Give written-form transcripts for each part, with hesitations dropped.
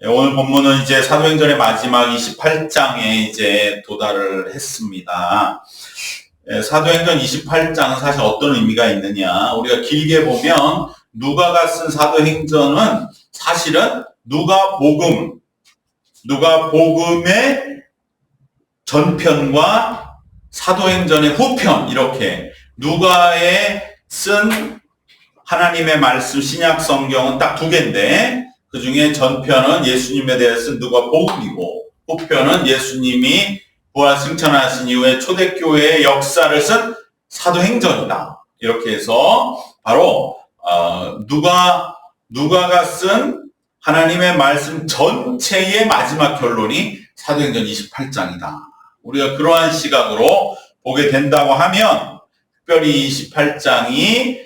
오늘 본문은 이제 사도행전의 마지막 28장에 이제 도달을 했습니다. 사도행전 28장은 사실 어떤 의미가 있느냐. 우리가 길게 보면 누가가 쓴 사도행전은 사실은 누가복음의 전편과 사도행전의 후편, 이렇게 누가에 쓴 하나님의 말씀 신약 성경은 딱 두 개인데, 그 중에 전편은 예수님에 대해 쓴 누가복음이고 후편은 예수님이 부활 승천하신 이후에 초대교회의 역사를 쓴 사도행전이다. 이렇게 해서 바로 누가가 쓴 하나님의 말씀 전체의 마지막 결론이 사도행전 28장이다. 우리가 그러한 시각으로 보게 된다고 하면, 특별히 28장이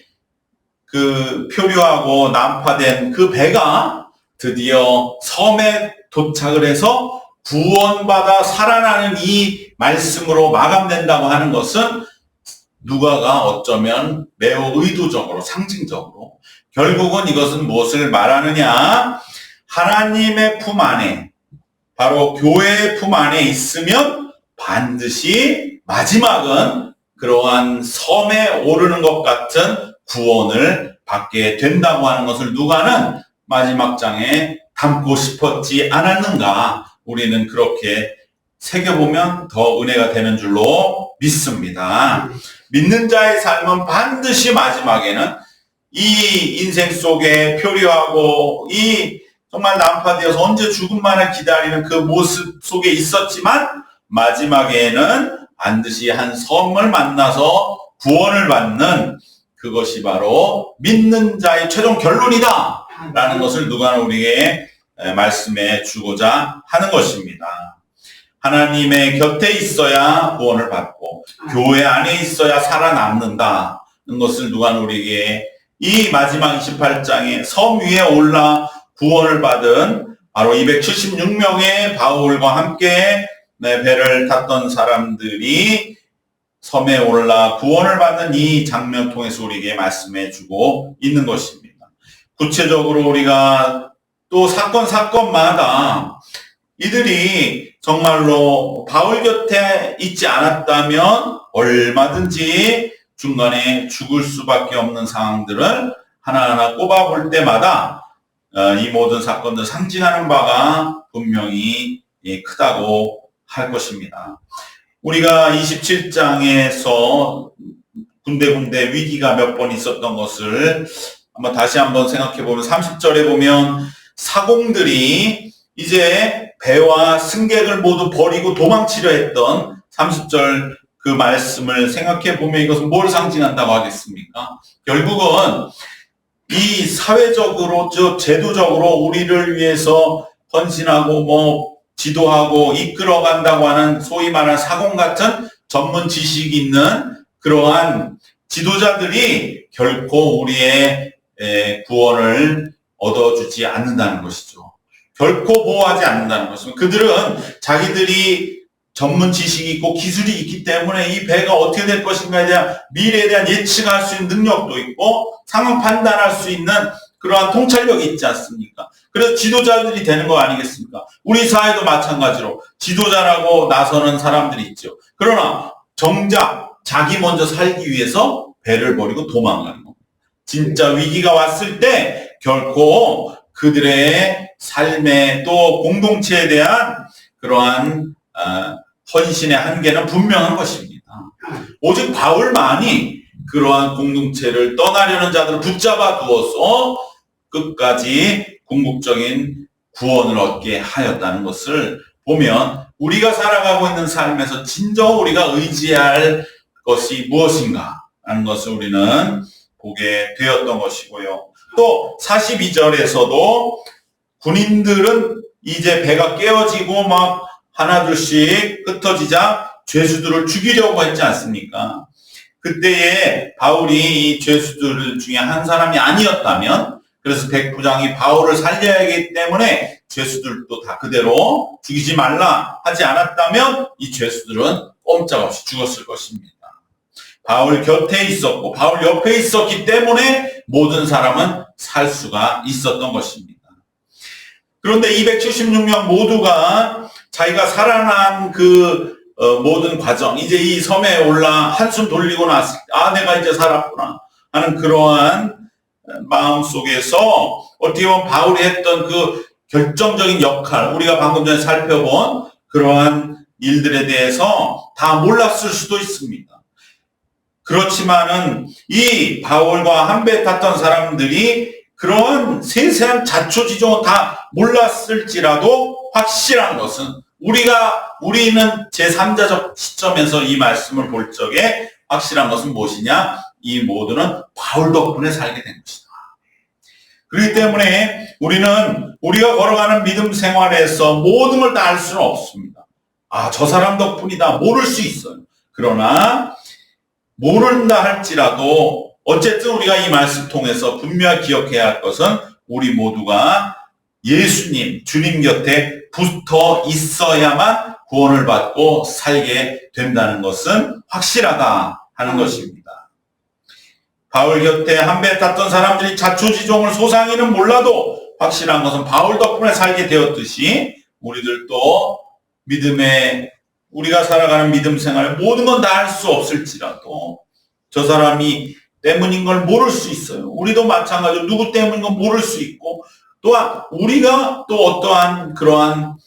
그 표류하고 난파된 그 배가 드디어 섬에 도착을 해서 구원받아 살아나는 이 말씀으로 마감된다고 하는 것은 누가가 어쩌면 매우 의도적으로, 상징적으로, 결국은 이것은 무엇을 말하느냐, 하나님의 품 안에, 바로 교회의 품 안에 있으면 반드시 마지막은 그러한 섬에 오르는 것 같은 구원을 받게 된다고 하는 것을 누가는 마지막 장에 담고 싶었지 않았는가. 우리는 그렇게 새겨보면 더 은혜가 되는 줄로 믿습니다. 믿는 자의 삶은 반드시 마지막에는 이 인생 속에 표류하고 이 정말 난파되어서 언제 죽음만을 기다리는 그 모습 속에 있었지만, 마지막에는 반드시 한 섬을 만나서 구원을 받는, 그것이 바로 믿는 자의 최종 결론이다 라는 것을 누가는 우리에게 말씀해 주고자 하는 것입니다. 하나님의 곁에 있어야 구원을 받고 교회 안에 있어야 살아남는다는 것을 누가는 우리에게 이 마지막 28장에 섬 위에 올라 구원을 받은 바로 276명의 바울과 함께 배를 탔던 사람들이 섬에 올라 구원을 받는 이 장면 통해서 우리에게 말씀해 주고 있는 것입니다. 구체적으로 우리가 또 사건마다 이들이 정말로 바울 곁에 있지 않았다면 얼마든지 중간에 죽을 수밖에 없는 상황들을 하나하나 꼽아볼 때마다 이 모든 사건들 상징하는 바가 분명히 크다고 할 것입니다. 우리가 27장에서 군데군데 위기가 몇 번 있었던 것을 다시 한번 생각해 보면, 30절에 보면 사공들이 이제 배와 승객을 모두 버리고 도망치려 했던 30절 그 말씀을 생각해 보면 이것은 뭘 상징한다고 하겠습니까? 결국은 이 사회적으로, 제도적으로 우리를 위해서 헌신하고 지도하고 이끌어간다고 하는 소위 말하는 사공 같은 전문 지식이 있는 그러한 지도자들이 결코 우리의 구원을 얻어주지 않는다는 것이죠. 결코 보호하지 않는다는 것입니다. 그들은 자기들이 전문 지식이 있고 기술이 있기 때문에 이 배가 어떻게 될 것인가에 대한 미래에 대한 예측할 수 있는 능력도 있고 상황 판단할 수 있는 그러한 통찰력이 있지 않습니까? 그래서 지도자들이 되는 거 아니겠습니까? 우리 사회도 마찬가지로 지도자라고 나서는 사람들이 있죠. 그러나 정작 자기 먼저 살기 위해서 배를 버리고 도망가는 겁니다. 진짜 위기가 왔을 때 결코 그들의 삶에 또 공동체에 대한 그러한 헌신의 한계는 분명한 것입니다. 오직 바울만이 그러한 공동체를 떠나려는 자들을 붙잡아 두어서 끝까지 궁극적인 구원을 얻게 하였다는 것을 보면, 우리가 살아가고 있는 삶에서 진정 우리가 의지할 것이 무엇인가 하는 것을 우리는 보게 되었던 것이고요. 또 42절에서도 군인들은 이제 배가 깨어지고 막 하나둘씩 흩어지자 죄수들을 죽이려고 했지 않습니까? 그때에 바울이 이 죄수들 중에 한 사람이 아니었다면, 그래서 백부장이 바울을 살려야 하기 때문에 죄수들도 다 그대로 죽이지 말라 하지 않았다면 이 죄수들은 꼼짝없이 죽었을 것입니다. 바울 곁에 있었고 바울 옆에 있었기 때문에 모든 사람은 살 수가 있었던 것입니다. 그런데 276명 모두가 자기가 살아난 그 모든 과정, 이제 이 섬에 올라 한숨 돌리고 났을 때, 내가 이제 살았구나 하는 그러한 마음 속에서 어떻게 보면 바울이 했던 그 결정적인 역할, 우리가 방금 전에 살펴본 그러한 일들에 대해서 다 몰랐을 수도 있습니다. 그렇지만은 이 바울과 한배 탔던 사람들이 그런 세세한 자초지종은 다 몰랐을지라도 확실한 것은 우리는 제3자적 시점에서 이 말씀을 볼 적에 확실한 것은 무엇이냐? 이 모두는 바울 덕분에 살게 된 것이다. 그렇기 때문에 우리가 걸어가는 믿음 생활에서 모든 걸 다 알 수는 없습니다. 저 사람 덕분이다. 모를 수 있어요. 그러나 모른다 할지라도 어쨌든 우리가 이 말씀 통해서 분명히 기억해야 할 것은 우리 모두가 예수님, 주님 곁에 붙어 있어야만 구원을 받고 살게 된다는 것은 확실하다 하는 것입니다. 바울 곁에 한배 탔던 사람들이 자초지종을 소상히는 몰라도 확실한 것은 바울 덕분에 살게 되었듯이 우리들도 우리가 살아가는 믿음 생활 모든 건 다 할 수 없을지라도 저 사람이 때문인 걸 모를 수 있어요. 우리도 마찬가지로 누구 때문인 걸 모를 수 있고 또한 우리가 또 어떠한 그러한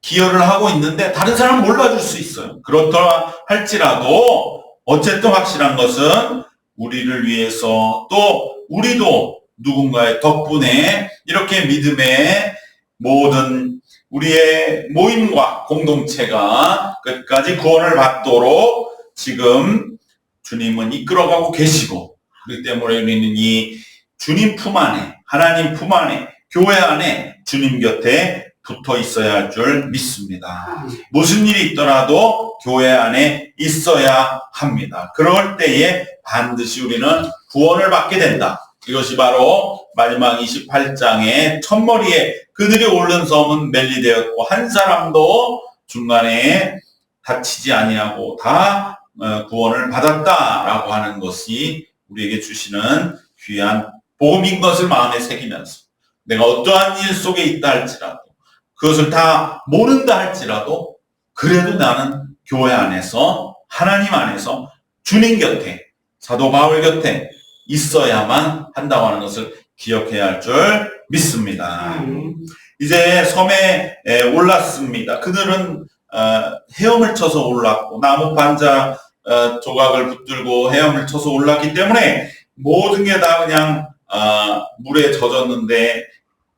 기여를 하고 있는데 다른 사람은 몰라줄 수 있어요. 그렇다 할지라도 어쨌든 확실한 것은 우리를 위해서 또 우리도 누군가의 덕분에 이렇게 믿음의 모든 우리의 모임과 공동체가 끝까지 구원을 받도록 지금 주님은 이끌어가고 계시고 그렇기 때문에 우리는 이 주님 품 안에 하나님 품 안에 교회 안에 주님 곁에 붙어 있어야 할 줄 믿습니다. 무슨 일이 있더라도 교회 안에 있어야 합니다. 그럴 때에 반드시 우리는 구원을 받게 된다. 이것이 바로 마지막 28장의 첫머리에 그들이 오른 섬은 멜리되었고 한 사람도 중간에 다치지 아니하고 다 구원을 받았다라고 하는 것이 우리에게 주시는 귀한 복음인 것을 마음에 새기면서 내가 어떠한 일 속에 있다 할지라도 그것을 다 모른다 할지라도 그래도 나는 교회 안에서 하나님 안에서 주님 곁에 사도 바울 곁에 있어야만 한다고 하는 것을 기억해야 할 줄 믿습니다. 이제 섬에 올랐습니다. 그들은 헤엄을 쳐서 올랐고 나무 판자 조각을 붙들고 헤엄을 쳐서 올랐기 때문에 모든 게 다 그냥 물에 젖었는데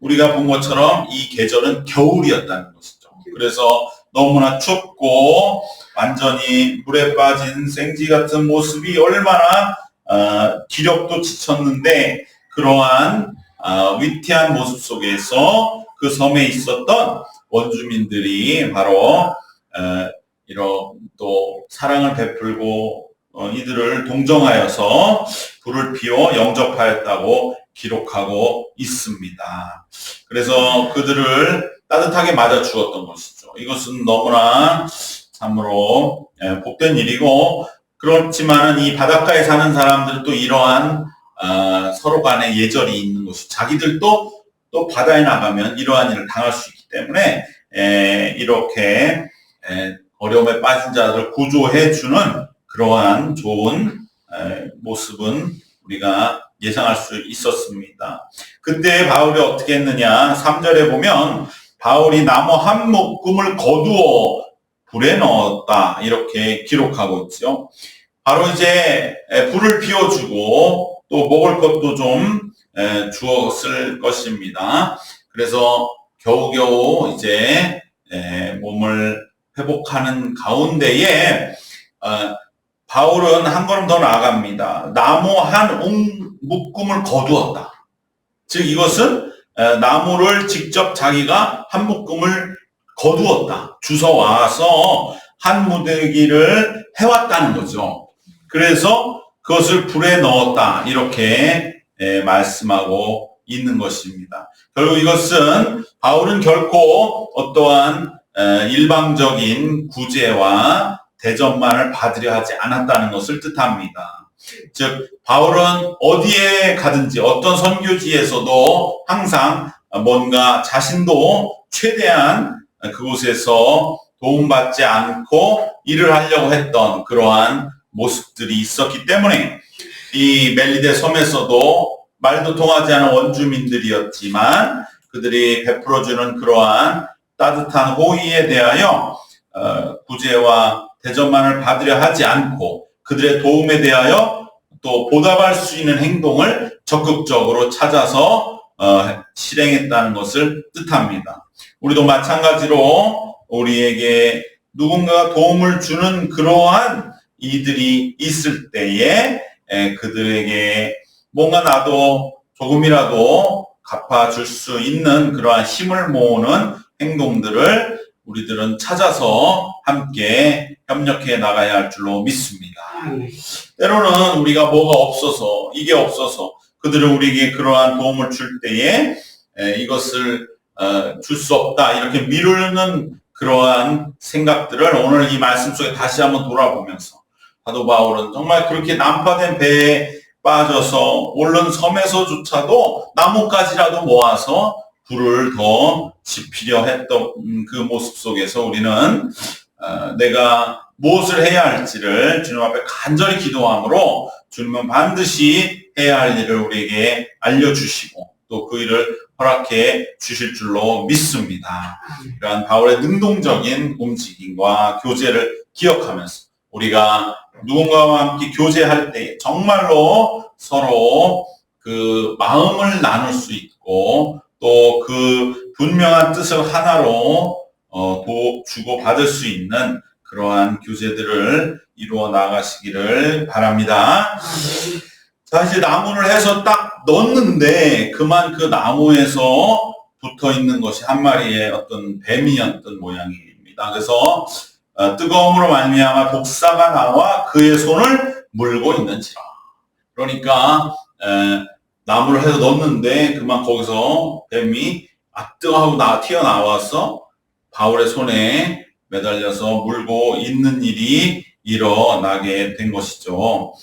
우리가 본 것처럼 이 계절은 겨울이었다는 것이죠. 그래서 너무나 춥고 완전히 물에 빠진 생쥐 같은 모습이 얼마나 기력도 지쳤는데 그러한 위태한 모습 속에서 그 섬에 있었던 원주민들이 바로 이런 또 사랑을 베풀고 이들을 동정하여서 불을 피워 영접하였다고 기록하고 있습니다. 그래서 그들을 따뜻하게 맞아 주었던 것이죠. 이것은 너무나 참으로 복된 일이고 그렇지만은 이 바닷가에 사는 사람들은 또 이러한 서로 간의 예절이 있는 것이 자기들도 또 바다에 나가면 이러한 일을 당할 수 있기 때문에 이렇게 어려움에 빠진 자들을 구조해 주는 그러한 좋은 모습은 우리가 예상할 수 있었습니다. 그때 바울이 어떻게 했느냐 3절에 보면 바울이 나무 한 묶음을 거두어 불에 넣었다 이렇게 기록하고 있죠. 바로 이제 불을 피워주고 또 먹을 것도 좀 주었을 것입니다. 그래서 겨우겨우 이제 몸을 회복하는 가운데에 바울은 한 걸음 더 나아갑니다. 나무 한 묶음을 거두었다. 즉 이것은 나무를 직접 자기가 한 묶음을 거두었다. 주워와서 한 무더기를 해왔다는 거죠. 그래서 그것을 불에 넣었다. 이렇게 말씀하고 있는 것입니다. 결국 이것은 바울은 결코 어떠한 일방적인 구제와 대접만을 받으려 하지 않았다는 것을 뜻합니다. 즉 바울은 어디에 가든지 어떤 선교지에서도 항상 뭔가 자신도 최대한 그곳에서 도움받지 않고 일을 하려고 했던 그러한 모습들이 있었기 때문에 이 멜리데 섬에서도 말도 통하지 않은 원주민들이었지만 그들이 베풀어주는 그러한 따뜻한 호의에 대하여 구제와 대접만을 받으려 하지 않고 그들의 도움에 대하여 또 보답할 수 있는 행동을 적극적으로 찾아서 실행했다는 것을 뜻합니다. 우리도 마찬가지로 우리에게 누군가가 도움을 주는 그러한 이들이 있을 때에 그들에게 뭔가 나도 조금이라도 갚아줄 수 있는 그러한 힘을 모으는 행동들을 우리들은 찾아서 함께 협력해 나가야 할 줄로 믿습니다. 때로는 우리가 뭐가 없어서 이게 없어서 그들은 우리에게 그러한 도움을 줄 때에 이것을 줄 수 없다 이렇게 미루는 그러한 생각들을 오늘 이 말씀 속에 다시 한번 돌아보면서 사도 바울은 정말 그렇게 난파된 배에 빠져서 오른 섬에서조차도 나뭇가지라도 모아서 불을 더 지피려 했던 그 모습 속에서 우리는 내가 무엇을 해야 할지를 주님 앞에 간절히 기도함으로 주님은 반드시 해야 할 일을 우리에게 알려주시고 또 그 일을 허락해 주실 줄로 믿습니다. 이러한 바울의 능동적인 움직임과 교제를 기억하면서 우리가 누군가와 함께 교제할 때 정말로 서로 그 마음을 나눌 수 있고 또 그 분명한 뜻을 하나로 주고 받을 수 있는 그러한 교제들을 이루어 나가시기를 바랍니다. 사실 나무를 해서 딱 넣었는데 그만 그 나무에서 붙어 있는 것이 한 마리의 어떤 뱀이었던 모양입니다. 그래서 뜨거움으로 말미암아 독사가 나와 그의 손을 물고 있는지라. 그러니까 나무를 해서 넣었는데 그만 거기서 뱀이 뜨거워하고 튀어나와서 바울의 손에 매달려서 물고 있는 일이 일어나게 된 것이죠.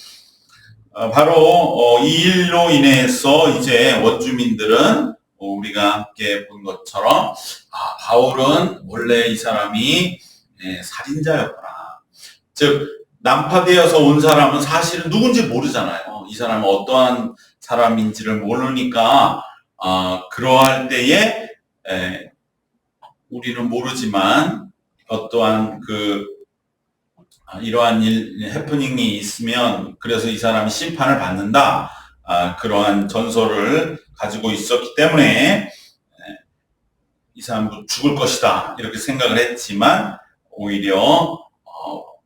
바로 이 일로 인해서 이제 원주민들은 우리가 함께 본 것처럼 바울은 원래 이 사람이 살인자였구나. 즉 난파되어서 온 사람은 사실은 누군지 모르잖아요. 이 사람은 어떠한 사람인지를 모르니까 그러할 때에 우리는 모르지만 어떠한 이러한 해프닝이 있으면 그래서 이 사람이 심판을 받는다. 그러한 전설을 가지고 있었기 때문에 이 사람도 죽을 것이다. 이렇게 생각을 했지만 오히려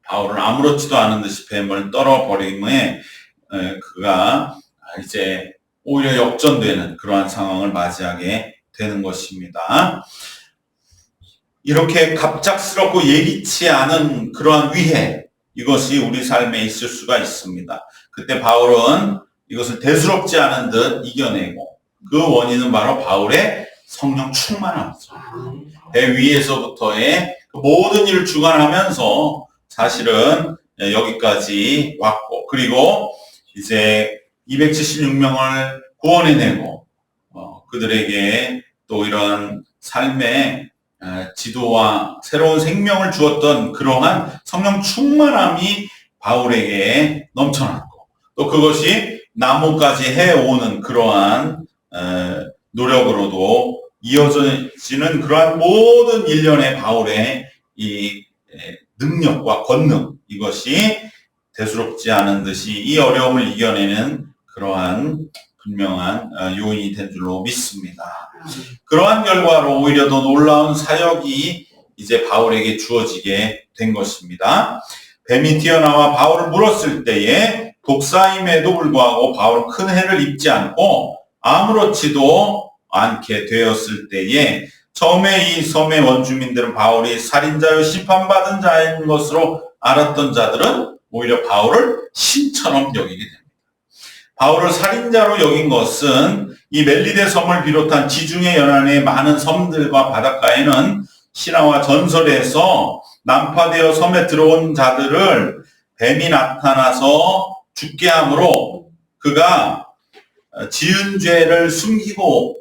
바울은 아무렇지도 않은 듯이 뱀을 떨어버림에 그가 이제 오히려 역전되는 그러한 상황을 맞이하게 되는 것입니다. 이렇게 갑작스럽고 예기치 않은 그러한 위해 이것이 우리 삶에 있을 수가 있습니다. 그때 바울은 이것을 대수롭지 않은 듯 이겨내고 그 원인은 바로 바울의 성령 충만함이죠. 배 위에서부터의 모든 일을 주관하면서 사실은 여기까지 왔고 그리고 이제 276명을 구원해내고 그들에게 또 이런 삶의 지도와 새로운 생명을 주었던 그러한 성령 충만함이 바울에게 넘쳐났고 또 그것이 나무까지 해오는 그러한 노력으로도 이어지는 그러한 모든 일련의 바울의 이 능력과 권능 이것이 대수롭지 않은 듯이 이 어려움을 이겨내는 그러한 분명한 요인이 된 줄로 믿습니다. 그러한 결과로 오히려 더 놀라운 사역이 이제 바울에게 주어지게 된 것입니다. 뱀이 튀어나와 바울을 물었을 때에 독사임에도 불구하고 바울은 큰 해를 입지 않고 아무렇지도 않게 되었을 때에 처음에 이 섬의 원주민들은 바울이 살인자여 심판받은 자인 것으로 알았던 자들은 오히려 바울을 신처럼 여기게 됩니다. 바울을 살인자로 여긴 것은 이 멜리데 섬을 비롯한 지중해 연안의 많은 섬들과 바닷가에는 신화와 전설에서 난파되어 섬에 들어온 자들을 뱀이 나타나서 죽게 함으로 그가 지은 죄를 숨기고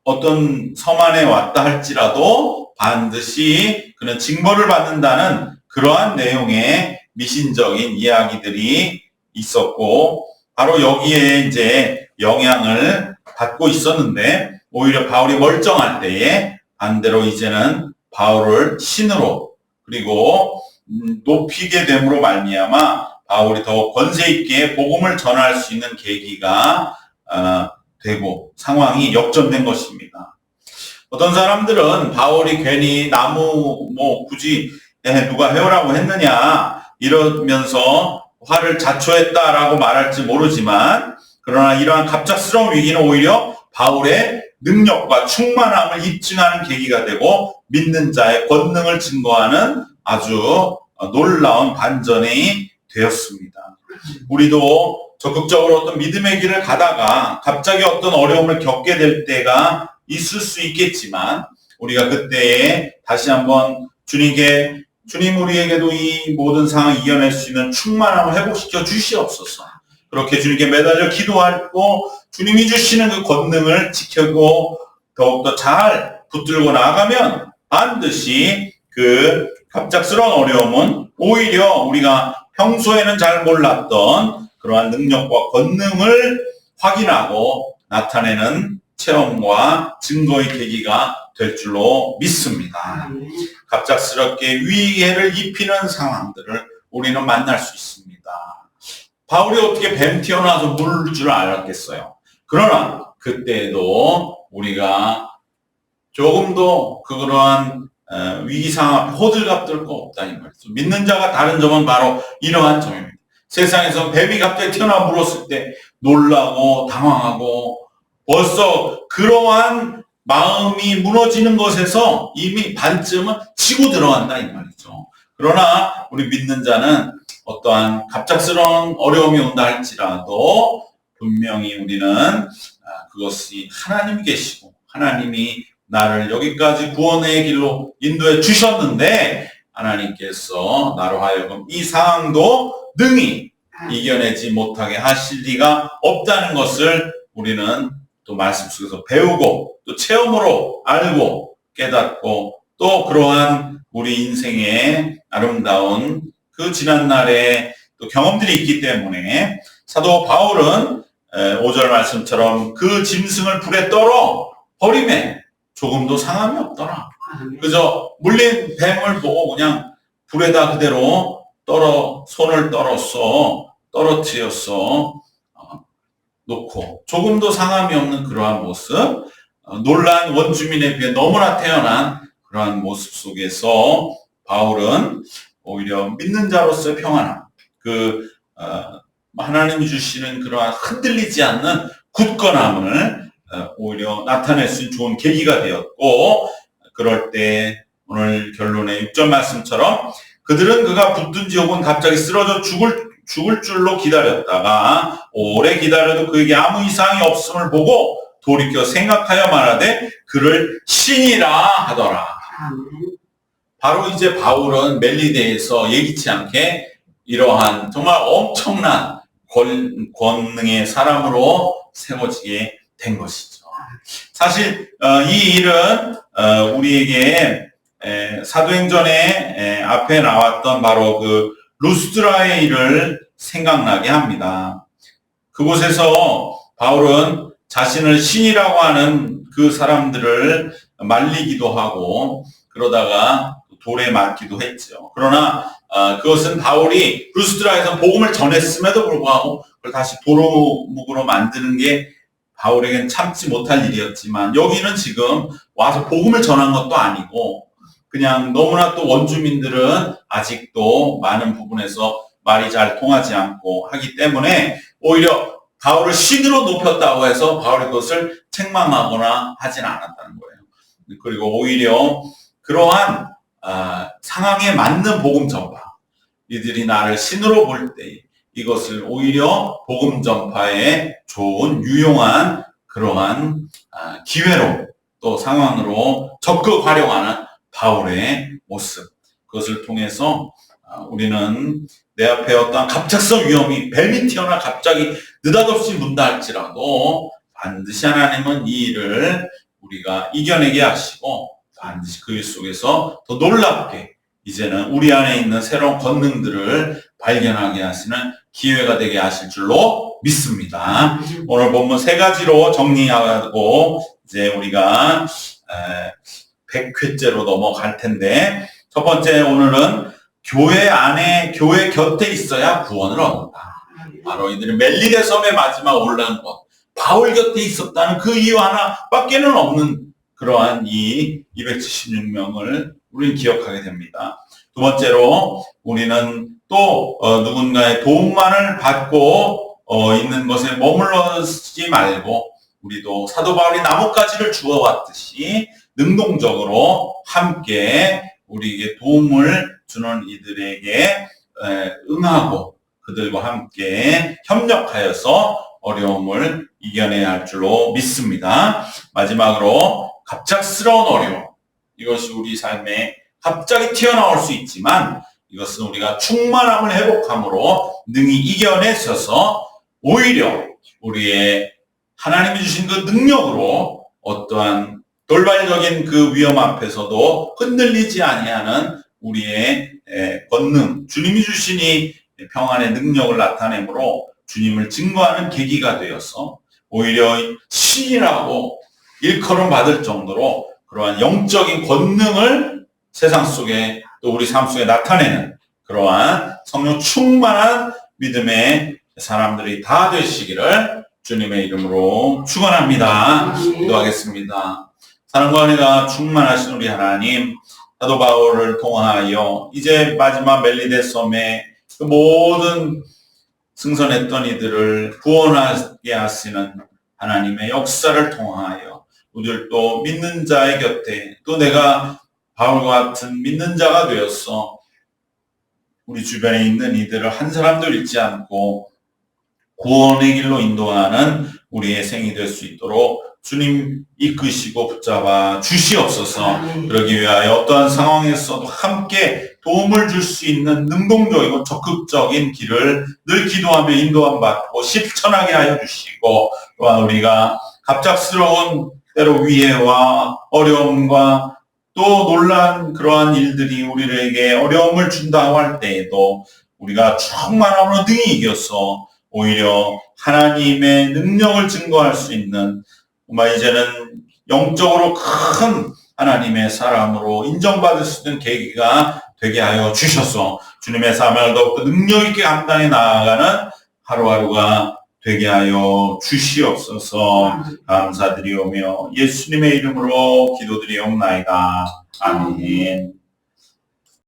어떤 섬 안에 왔다 할지라도 반드시 그는 징벌을 받는다는 그러한 내용의 미신적인 이야기들이 있었고, 바로 여기에 이제 영향을 받고 있었는데, 오히려 바울이 멀쩡할 때에 반대로 이제는 바울을 신으로 그리고 높이게 됨으로 말미암아 바울이 더 권세 있게 복음을 전할 수 있는 계기가 되고 상황이 역전된 것입니다. 어떤 사람들은 바울이 괜히 나무 굳이 누가 해오라고 했느냐 이러면서 화를 자초했다라고 말할지 모르지만, 그러나 이러한 갑작스러운 위기는 오히려 바울의 능력과 충만함을 입증하는 계기가 되고 믿는 자의 권능을 증거하는 아주 놀라운 반전이 되었습니다. 우리도 적극적으로 어떤 믿음의 길을 가다가 갑자기 어떤 어려움을 겪게 될 때가 있을 수 있겠지만, 우리가 그때에 다시 한번 주님 우리에게도 이 모든 상황을 이겨낼 수 있는 충만함을 회복시켜 주시옵소서. 그렇게 주님께 매달려 기도하고 주님이 주시는 그 권능을 지키고 더욱더 잘 붙들고 나아가면 반드시 그 갑작스러운 어려움은 오히려 우리가 평소에는 잘 몰랐던 그러한 능력과 권능을 확인하고 나타내는 체험과 증거의 계기가 될 줄로 믿습니다. 갑작스럽게 위해를 입히는 상황들을 우리는 만날 수 있습니다. 바울이 어떻게 뱀 튀어나와서 물을 줄 알았겠어요. 그러나 그때도 우리가 조금도 그러한 위기 상황 앞에 호들갑 떨 거 없다 이 말이죠. 믿는 자가 다른 점은 바로 이러한 점입니다. 세상에서 뱀이 갑자기 튀어나와 물었을 때 놀라고 당황하고 벌써 그러한 마음이 무너지는 것에서 이미 반쯤은 치고 들어간다 이 말이죠. 그러나 우리 믿는 자는 어떠한 갑작스러운 어려움이 온다 할지라도 분명히 우리는 그것이 하나님이 계시고 하나님이 나를 여기까지 구원의 길로 인도해 주셨는데 하나님께서 나로 하여금 이 상황도 능히 이겨내지 못하게 하실 리가 없다는 것을 우리는 또 말씀 속에서 배우고 또 체험으로 알고 깨닫고 또 그러한 우리 인생의 아름다운 그 지난날의 또 경험들이 있기 때문에 사도 바울은 5절 말씀처럼 그 짐승을 불에 떨어 버림에 조금도 상함이 없더라. 그저 물린 뱀을 보고 그냥 불에다 그대로 손을 떨어뜨렸어 놓고 조금도 상함이 없는 그러한 모습, 놀란 원주민에 비해 너무나 태어난 그러한 모습 속에서 바울은 오히려 믿는 자로서의 평안함, 하나님이 주시는 그러한 흔들리지 않는 굳건함을 오히려 나타낼 수 있는 좋은 계기가 되었고, 그럴 때 오늘 결론의 6절 말씀처럼 그들은 그가 붙든지 혹은 갑자기 쓰러져 죽을 줄로 기다렸다가 오래 기다려도 그에게 아무 이상이 없음을 보고 돌이켜 생각하여 말하되 그를 신이라 하더라. 바로 이제 바울은 멜리데에서 예기치 않게 이러한 정말 엄청난 권능의 사람으로 세워지게 된 것이죠. 사실 이 일은 우리에게 사도행전에 앞에 나왔던 바로 그 루스드라의 일을 생각나게 합니다. 그곳에서 바울은 자신을 신이라고 하는 그 사람들을 말리기도 하고 그러다가 돌에 맞기도 했죠. 그러나 그것은 바울이 루스드라에서 복음을 전했음에도 불구하고 그걸 다시 도루묵으로 만드는 게 바울에겐 참지 못할 일이었지만, 여기는 지금 와서 복음을 전한 것도 아니고 그냥 너무나 또 원주민들은 아직도 많은 부분에서 말이 잘 통하지 않고 하기 때문에 오히려 바울을 신으로 높였다고 해서 바울이 그것을 책망하거나 하진 않았다는 거예요. 그리고 오히려 그러한 상황에 맞는 복음 전파, 이들이 나를 신으로 볼 때 이것을 오히려 복음 전파에 좋은 유용한 그러한 기회로 또 상황으로 적극 활용하는 바울의 모습, 그것을 통해서 우리는 내 앞에 어떤 갑작스러운 위험이 뱀이 튀어나 갑자기 느닷없이 문다 할지라도 반드시 하나님은 이 일을 우리가 이겨내게 하시고 반드시 그 일 속에서 더 놀랍게 이제는 우리 안에 있는 새로운 권능들을 발견하게 하시는 기회가 되게 하실 줄로 믿습니다. 오늘 본문 3가지로 정리하고 이제 우리가 100회째로 넘어갈 텐데, 첫 번째, 오늘은 교회 안에, 교회 곁에 있어야 구원을 얻는다. 바로 이들이 멜리데 섬의 마지막 올라간 곳, 바울 곁에 있었다는 그 이유 하나밖에는 없는 그러한 이 276명을 우리는 기억하게 됩니다. 두 번째로, 우리는 또 누군가의 도움만을 받고 있는 것에 머물러지 말고, 우리도 사도 바울이 나뭇가지를 주워왔듯이 능동적으로 함께 우리에게 도움을 주는 이들에게 응하고 그들과 함께 협력하여서 어려움을 이겨내야 할 줄로 믿습니다. 마지막으로 갑작스러운 어려움, 이것이 우리 삶에 갑자기 튀어나올 수 있지만 이것은 우리가 충만함을 회복함으로 능히 이겨내셔서 오히려 우리의 하나님이 주신 그 능력으로 어떠한 돌발적인 그 위험 앞에서도 흔들리지 아니하는 우리의 권능, 주님이 주신 이 평안의 능력을 나타내므로 주님을 증거하는 계기가 되어서 오히려 신이라고 일컬음 받을 정도로 그러한 영적인 권능을 세상 속에 또 우리 삶 속에 나타내는 그러한 성령 충만한 믿음의 사람들이 다 되시기를 주님의 이름으로 축원합니다. 기도하겠습니다. 사랑과 은혜가 충만하신 우리 하나님, 사도 바울을 통하여 이제 마지막 멜리데 섬의 그 모든 승선했던 이들을 구원하게 하시는 하나님의 역사를 통하여 우리들도 믿는 자의 곁에 또 내가 바울과 같은 믿는 자가 되어서 우리 주변에 있는 이들을 한 사람도 잃지 않고 구원의 길로 인도하는 우리의 생이 될 수 있도록 주님 이끄시고 붙잡아 주시옵소서. 그러기 위하여 어떠한 상황에서도 함께 도움을 줄 수 있는 능동적이고 적극적인 길을 늘 기도하며 인도함 받고 실천하게 하여 주시고, 또한 우리가 갑작스러운 때로 위해와 어려움과 또 놀란 그러한 일들이 우리에게 어려움을 준다고 할 때에도 우리가 충만함으로 능히 이겨서 오히려 하나님의 능력을 증거할 수 있는, 정말 이제는 영적으로 큰 하나님의 사람으로 인정받을 수 있는 계기가 되게 하여 주셔서 주님의 사명을 더욱 능력 있게 감당해 나아가는 하루하루가 되게 하여 주시옵소서. 감사드리오며 예수님의 이름으로 기도드리옵나이다. 아멘.